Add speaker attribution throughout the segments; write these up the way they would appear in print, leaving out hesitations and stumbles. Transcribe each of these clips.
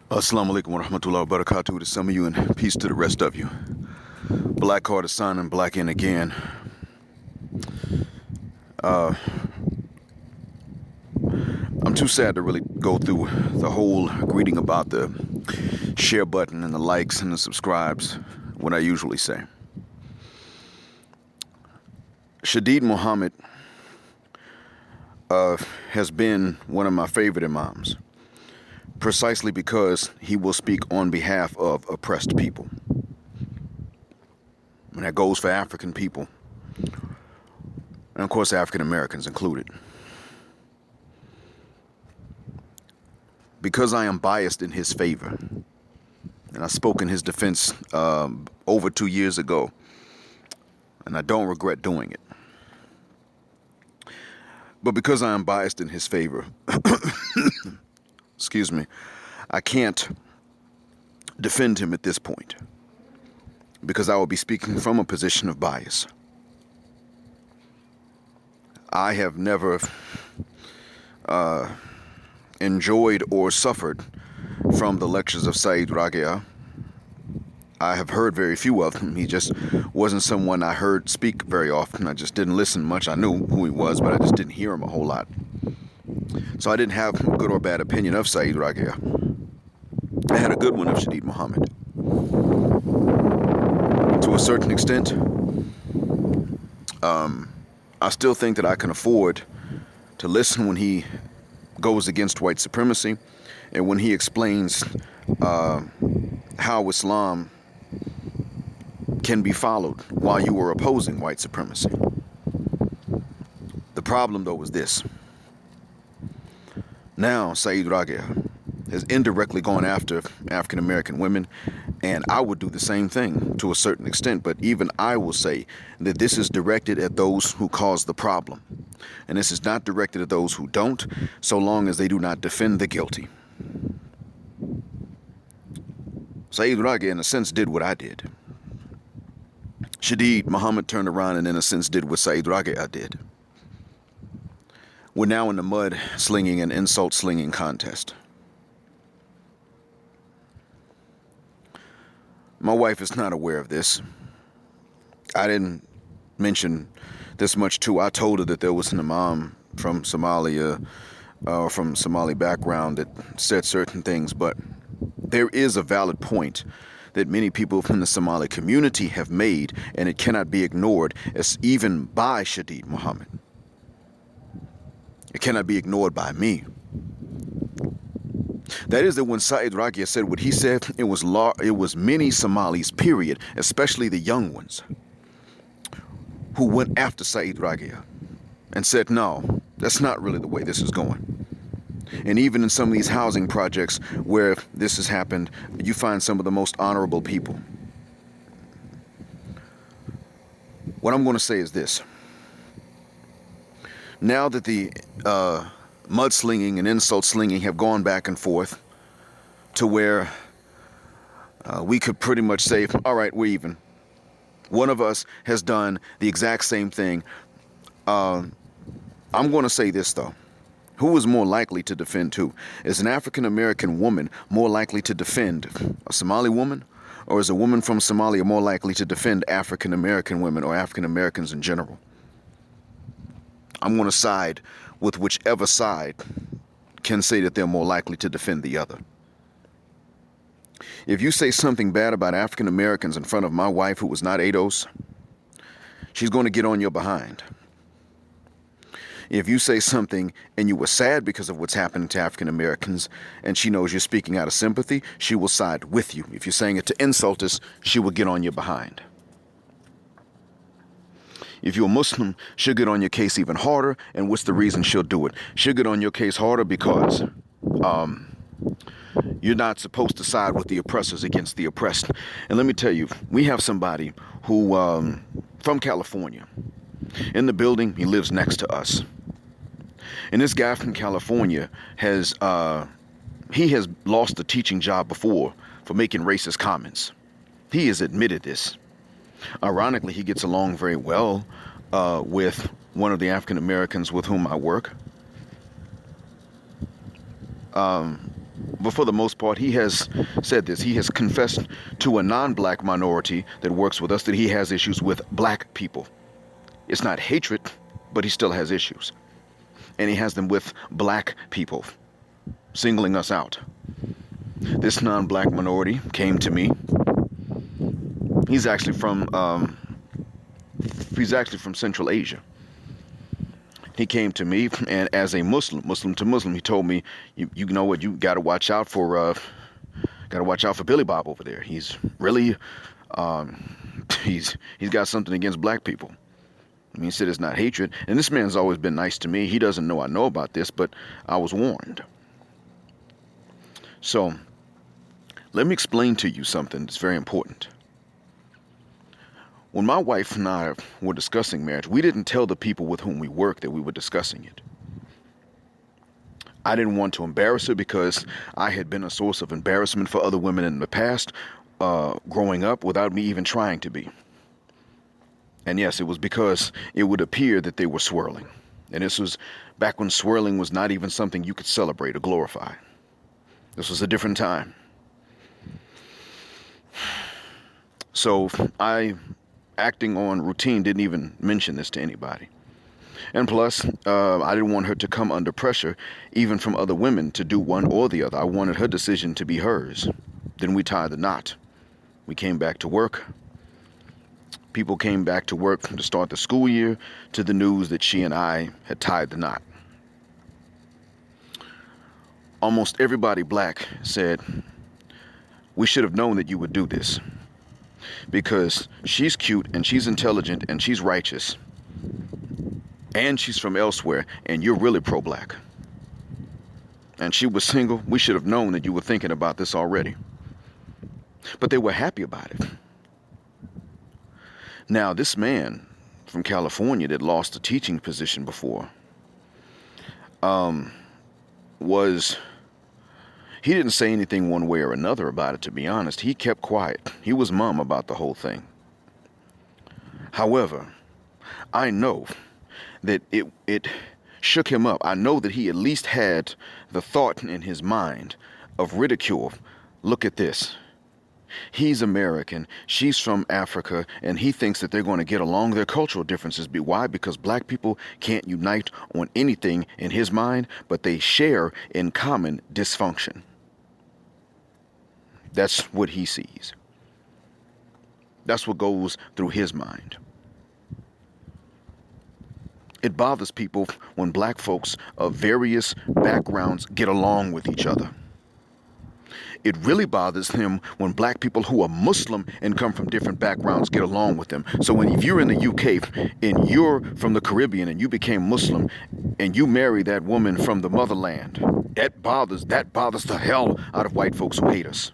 Speaker 1: Assalamu alaikum wa rahmatullahi wa barakatuh to some of you and peace to the rest of you. Black Heart is signing black in again. I'm too sad to really go through the whole greeting about the share button and the likes and the subscribes, what I usually say. Shadeed Muhammad has been one of my favorite imams, precisely because he will speak on behalf of oppressed people. And that goes for African people, and of course African Americans included. Because I am biased in his favor, and I spoke in his defense over 2 years ago, and I don't regret doing it. But because I am biased in his favor, excuse me, I can't defend him at this point, because I will be speaking from a position of bias. I have never enjoyed or suffered from the lectures of Sayyid Rageah. I have heard very few of him. He just wasn't someone I heard speak very often. I just didn't listen much. I knew who he was, but I just didn't hear him a whole lot. So I didn't have a good or bad opinion of Sayyid Rageah. I had a good one of Shadeed Muhammad. To a certain extent, I still think that I can afford to listen when he goes against white supremacy and when he explains how Islam can be followed while you were opposing white supremacy. The problem, though, is this. Now, Sayyid Rageah has indirectly gone after African American women, and I would do the same thing to a certain extent, but even I will say that this is directed at those who cause the problem. And this is not directed at those who don't, so long as they do not defend the guilty. Sayyid Rageah, in a sense, did what I did. Shadeed Muhammad turned around and, in a sense, did what Sayyid Rageah did. We're now in the mud slinging and insult slinging contest. My wife is not aware of this. I didn't mention this much too. I told her that there was an imam from Somalia, or from Somali background, that said certain things, but there is a valid point that many people from the Somali community have made, and it cannot be ignored, as even by Shadeed Muhammad. It cannot be ignored by me. That is that when Sayyid Rageah said what he said, it was many Somalis, period, especially the young ones, who went after Sayyid Rageah and said, no, that's not really the way this is going. And even in some of these housing projects where this has happened, you find some of the most honorable people. What I'm going to say is this. Now that the mudslinging and insult slinging have gone back and forth to where we could pretty much say, all right, we're even. One of us has done the exact same thing. I'm going to say this, though. Who is more likely to defend who? Is an African American woman more likely to defend a Somali woman? Or is a woman from Somalia more likely to defend African American women or African Americans in general? I'm going to side with whichever side can say that they're more likely to defend the other. If you say something bad about African Americans in front of my wife, who was not ADOS, she's going to get on your behind. If you say something and you were sad because of what's happening to African Americans and she knows you're speaking out of sympathy, she will side with you. If you're saying it to insult us, she will get on your behind. If you're a Muslim, she'll get on your case even harder. And what's the reason she'll do it? She'll get on your case harder because you're not supposed to side with the oppressors against the oppressed. And let me tell you, we have somebody who, from California, in the building, he lives next to us. And this guy from California has lost a teaching job before for making racist comments. He has admitted this. Ironically, he gets along very well with one of the African Americans with whom I work. But for the most part, he has said this. He has confessed to a non-black minority that works with us that he has issues with black people. It's not hatred, but he still has issues. And he has them with black people, singling us out. This non-black minority came to me. He's actually from Central Asia. He came to me, and as a Muslim to Muslim, he told me, you know what, you got to watch out for Billy Bob over there. He's really, he's got something against black people. I mean, he said it's not hatred, and this man's always been nice to me. He doesn't know I know about this, but I was warned. So, let me explain to you something that's very important. When my wife and I were discussing marriage, we didn't tell the people with whom we work that we were discussing it. I didn't want to embarrass her because I had been a source of embarrassment for other women in the past, growing up without me even trying to be. And yes, it was because it would appear that they were swirling. And this was back when swirling was not even something you could celebrate or glorify. This was a different time. So I, acting on routine, didn't even mention this to anybody. And plus, I didn't want her to come under pressure, even from other women, to do one or the other. I wanted her decision to be hers. Then we tied the knot. We came back to work. People came back to work to start the school year to the news that she and I had tied the knot. Almost everybody black said, we should have known that you would do this. Because she's cute and she's intelligent and she's righteous. And she's from elsewhere and you're really pro-black. And she was single. We should have known that you were thinking about this already. But they were happy about it. Now, this man from California that lost a teaching position before he didn't say anything one way or another about it, to be honest. He kept quiet. He was mum about the whole thing. However, I know that it shook him up. I know that he at least had the thought in his mind of ridicule. Look at this. He's American, she's from Africa, and he thinks that they're going to get along. Their cultural differences. Why? Because black people can't unite on anything in his mind, but they share in common dysfunction. That's what he sees. That's what goes through his mind. It bothers people when black folks of various backgrounds get along with each other. It really bothers him when black people who are Muslim and come from different backgrounds get along with them. So if you're in the UK and you're from the Caribbean and you became Muslim and you marry that woman from the motherland, that bothers the hell out of white folks who hate us.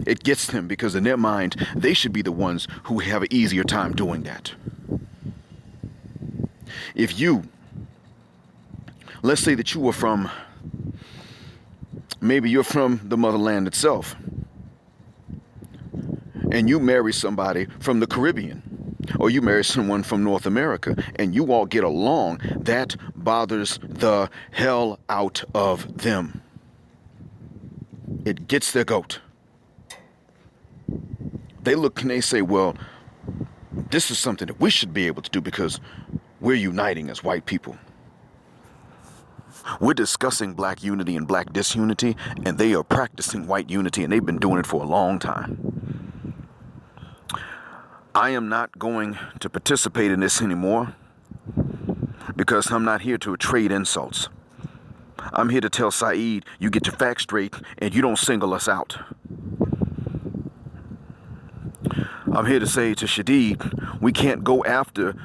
Speaker 1: It gets them because in their mind, they should be the ones who have an easier time doing that. If let's say that you were from, maybe you're from the motherland itself, and you marry somebody from the Caribbean, or you marry someone from North America, and you all get along, that bothers the hell out of them. It gets their goat. They look and they say, well, this is something that we should be able to do because we're uniting as white people. We're discussing black unity and black disunity, and they are practicing white unity, and they've been doing it for a long time. I am not going to participate in this anymore because I'm not here to trade insults. I'm here to tell Saeed, you get your facts straight and you don't single us out. I'm here to say to Shadeed, we can't go after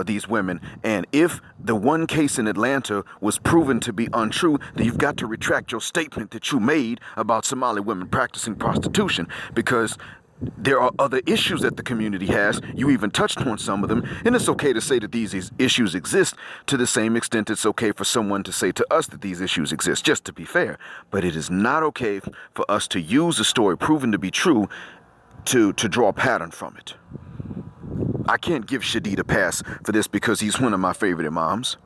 Speaker 1: these women. And if the one case in Atlanta was proven to be untrue, then you've got to retract your statement that you made about Somali women practicing prostitution, because there are other issues that the community has. You even touched on some of them. And it's okay to say that these issues exist to the same extent it's okay for someone to say to us that these issues exist, just to be fair. But it is not okay for us to use a story proven to be true to draw a pattern from it. I can't give Shadeed a pass for this because he's one of my favorite imams.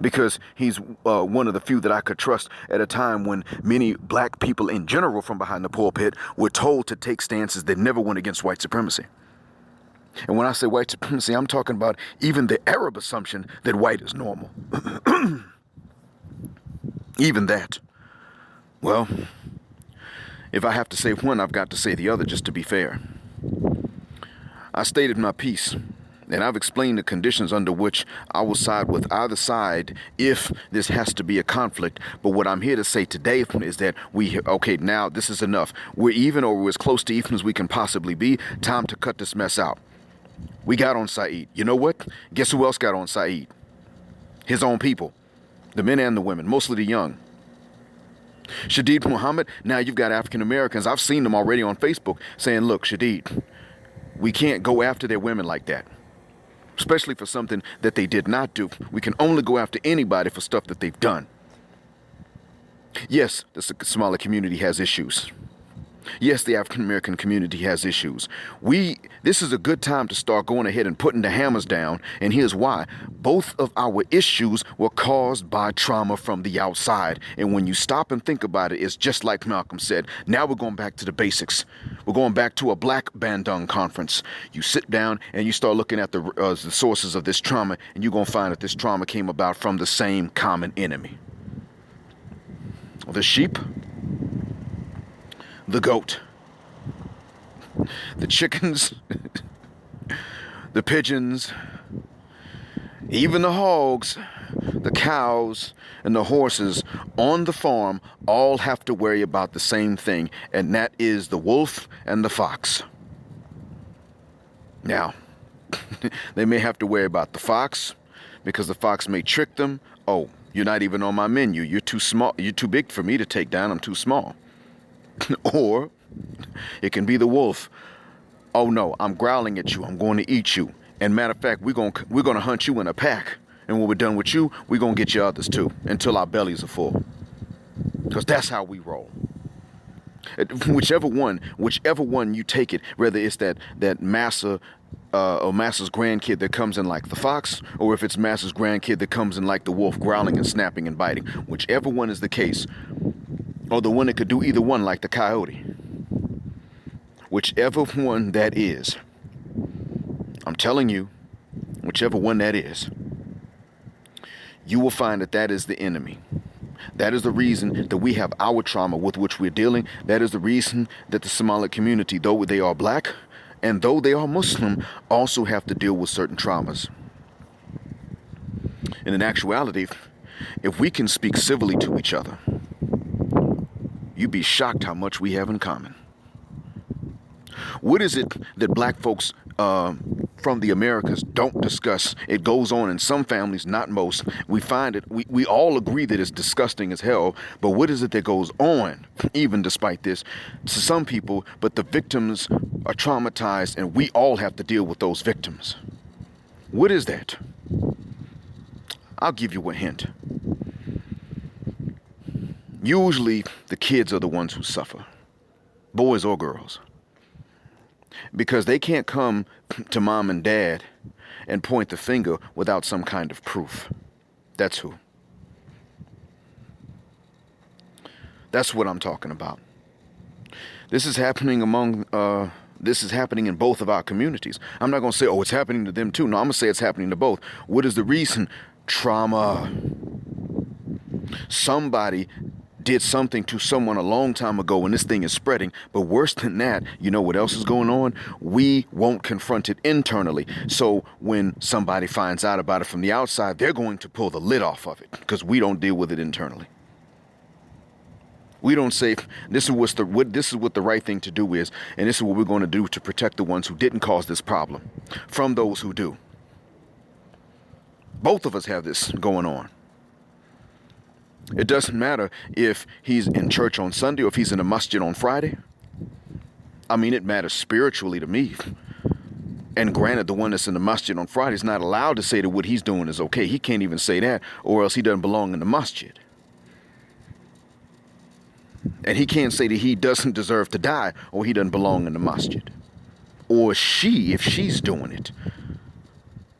Speaker 1: because he's one of the few that I could trust at a time when many black people in general from behind the pulpit were told to take stances that never went against white supremacy. And when I say white supremacy, I'm talking about even the Arab assumption that white is normal. Even that. Well, if I have to say one, I've got to say the other, just to be fair. I stated my piece, and I've explained the conditions under which I will side with either side if this has to be a conflict. But what I'm here to say today is that okay, now this is enough. We're even, or we're as close to even as we can possibly be. Time to cut this mess out. We got on Saeed. You know what? Guess who else got on Saeed? His own people. The men and the women, mostly the young. Shadeed Muhammad, now you've got African Americans. I've seen them already on Facebook saying, look, Shadeed, we can't go after their women like that, especially for something that they did not do. We can only go after anybody for stuff that they've done. Yes, the Somali community has issues. Yes, the African American community has issues. This is a good time to start going ahead and putting the hammers down, and here's why. Both of our issues were caused by trauma from the outside, and when you stop and think about it, it's just like Malcolm said. Now we're going back to the basics. We're going back to a black Bandung conference. You sit down and you start looking at the sources of this trauma, and you're going to find that this trauma came about from the same common enemy. The sheep, the goat, the chickens, the pigeons, even the hogs, the cows, and the horses on the farm all have to worry about the same thing, and that is the wolf and the fox. Now, they may have to worry about the fox because the fox may trick them. Oh, you're not even on my menu. You're too small. You're too big for me to take down. I'm too small. Or it can be the wolf. Oh no, I'm growling at you. I'm going to eat you. And matter of fact, we're gonna hunt you in a pack. And when we're done with you, we're gonna get you others too, until our bellies are full. Because that's how we roll. Whichever one you take it, whether it's that massa or massa's grandkid that comes in like the fox, or if it's massa's grandkid that comes in like the wolf, growling and snapping and biting, whichever one is the case, or the one that could do either one like the coyote, whichever one that is, I'm telling you, whichever one that is, you will find that that is the enemy. That is the reason that we have our trauma with which we're dealing. That is the reason that the Somali community, though they are black and though they are Muslim, also have to deal with certain traumas. And in actuality, if we can speak civilly to each other, you'd be shocked how much we have in common. What is it that black folks from the Americas don't discuss? It goes on in some families, not most. We find it, we all agree that it's disgusting as hell, but what is it that goes on, even despite this, to some people, but the victims are traumatized and we all have to deal with those victims? What is that? I'll give you a hint. Usually the kids are the ones who suffer, boys or girls, because they can't come to mom and dad and point the finger without some kind of proof. That's who. That's what I'm talking about. This is happening this is happening in both of our communities. I'm not going to say, oh, it's happening to them too. No, I'm going to say it's happening to both. What is the reason? Trauma. Somebody did something to someone a long time ago and this thing is spreading. But worse than that, you know what else is going on? We won't confront it internally. So when somebody finds out about it from the outside, they're going to pull the lid off of it because we don't deal with it internally. We don't say, this is what the right thing to do is, and this is what we're going to do to protect the ones who didn't cause this problem from those who do. Both of us have this going on. It doesn't matter if he's in church on Sunday or if he's in a masjid on Friday. I mean, it matters spiritually to me. And granted, the one that's in the masjid on Friday is not allowed to say that what he's doing is okay. He can't even say that, or else he doesn't belong in the masjid. And he can't say that he doesn't deserve to die, or he doesn't belong in the masjid. Or she, if she's doing it.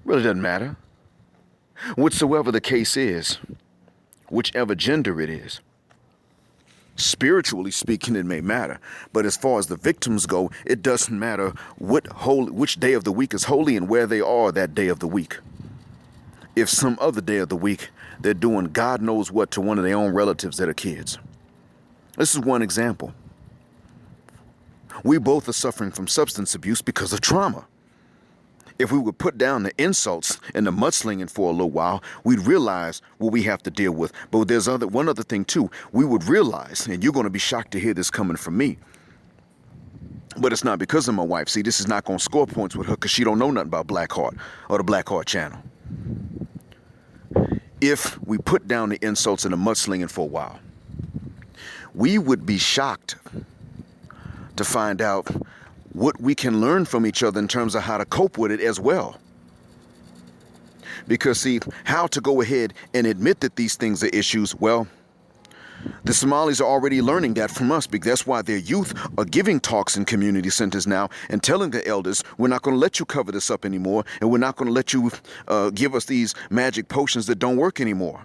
Speaker 1: Really doesn't matter. Whatsoever the case is, whichever gender it is, spiritually speaking, it may matter. But as far as the victims go, it doesn't matter which day of the week is holy and where they are that day of the week. If some other day of the week they're doing God knows what to one of their own relatives that are kids. This is one example. We both are suffering from substance abuse because of trauma. If we would put down the insults and the mudslinging for a little while, we'd realize what we have to deal with. But there's one other thing too. We would realize, and you're going to be shocked to hear this coming from me, but it's not because of my wife. See, this is not going to score points with her because she don't know nothing about Blackheart or the Blackheart channel. If we put down the insults and the mudslinging for a while, we would be shocked to find out what we can learn from each other in terms of how to cope with it as well. Because see, how to go ahead and admit that these things are issues, well, the Somalis are already learning that from us, because that's why their youth are giving talks in community centers now and telling the elders, we're not going to let you cover this up anymore, and we're not going to let you give us these magic potions that don't work anymore.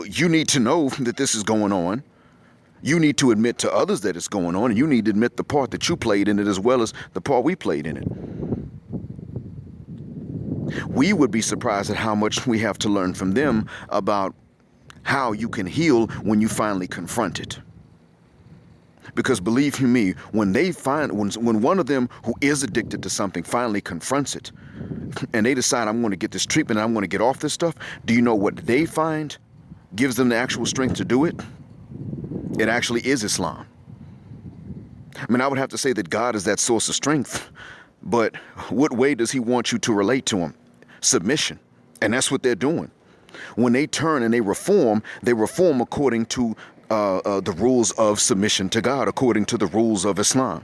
Speaker 1: You need to know that this is going on. You need to admit to others that it's going on, and you need to admit the part that you played in it as well as the part we played in it. We would be surprised at how much we have to learn from them about how you can heal when you finally confront it. Because believe you me, when one of them who is addicted to something finally confronts it, and they decide, I'm going to get this treatment and I'm going to get off this stuff, do you know what they find gives them the actual strength to do it? It actually is Islam. I mean, I would have to say that God is that source of strength, but what way does he want you to relate to him? Submission. And that's what they're doing. When they turn and they reform according to the rules of submission to God, according to the rules of Islam.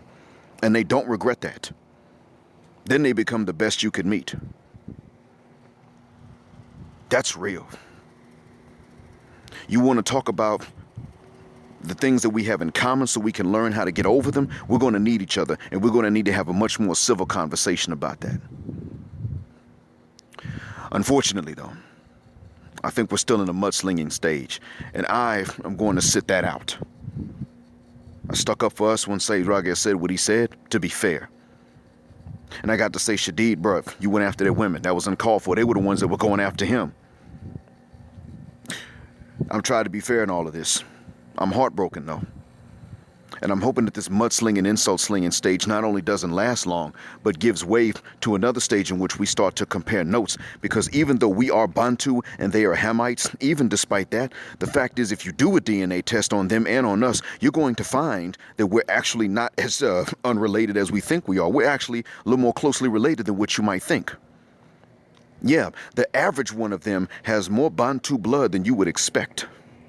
Speaker 1: And they don't regret that. Then they become the best you could meet. That's real. You want to talk about the things that we have in common so we can learn how to get over them? We're going to need each other, and we're going to need to have a much more civil conversation about that. Unfortunately, though, I think we're still in a mudslinging stage, and I am going to sit that out. I stuck up for us when Rageah said what he said, to be fair. And I got to say, Shadeed, bruh, you went after their women. That was uncalled for. They were the ones that were going after him. I'm trying to be fair in all of this. I'm heartbroken, though. And I'm hoping that this mudslinging, insult slinging stage not only doesn't last long, but gives way to another stage in which we start to compare notes. Because even though we are Bantu and they are Hamites, even despite that, the fact is if you do a DNA test on them and on us, you're going to find that we're actually not as unrelated as we think we are. We're actually a little more closely related than what you might think. Yeah, the average one of them has more Bantu blood than you would expect,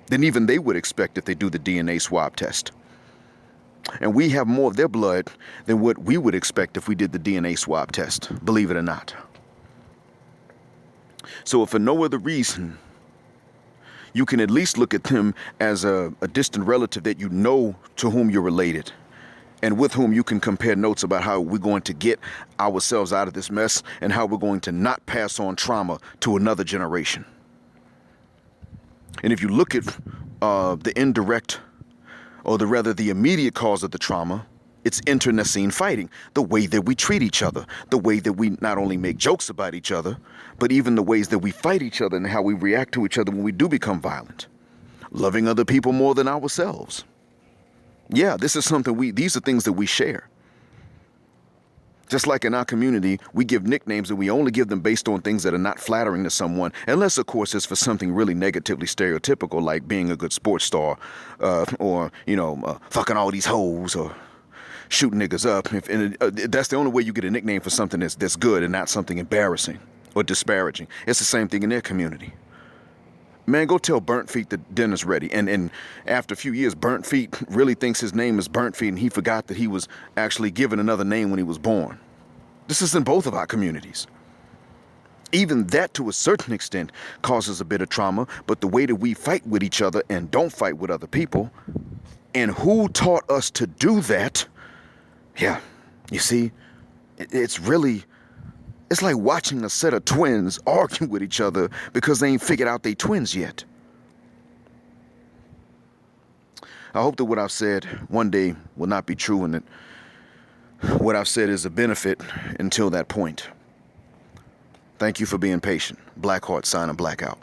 Speaker 1: than even they would expect if they do the DNA swab test. And we have more of their blood than what we would expect if we did the DNA swab test, believe it or not. So if for no other reason, you can at least look at them as a distant relative that you know to whom you're related, and with whom you can compare notes about how we're going to get ourselves out of this mess and how we're going to not pass on trauma to another generation. And if you look at the indirect, or the immediate cause of the trauma, it's internecine fighting, the way that we treat each other, the way that we not only make jokes about each other, but even the ways that we fight each other and how we react to each other when we do become violent. Loving other people more than ourselves. Yeah, this is something these are things that we share. Just like in our community, we give nicknames and we only give them based on things that are not flattering to someone, unless, of course, it's for something really negatively stereotypical, like being a good sports star, or, fucking all these hoes, or shooting niggas up. That's the only way you get a nickname for something that's good and not something embarrassing or disparaging. It's the same thing in their community. Man, go tell Burnt Feet that dinner's ready. And after a few years, Burnt Feet really thinks his name is Burnt Feet, and he forgot that he was actually given another name when he was born. This is in both of our communities. Even that, to a certain extent, causes a bit of trauma, but the way that we fight with each other and don't fight with other people, and who taught us to do that, yeah, you see, it's really It's like watching a set of twins argue with each other because they ain't figured out they twins yet. I hope that what I've said one day will not be true and that what I've said is a benefit until that point. Thank you for being patient. Blackheart signing Blackout.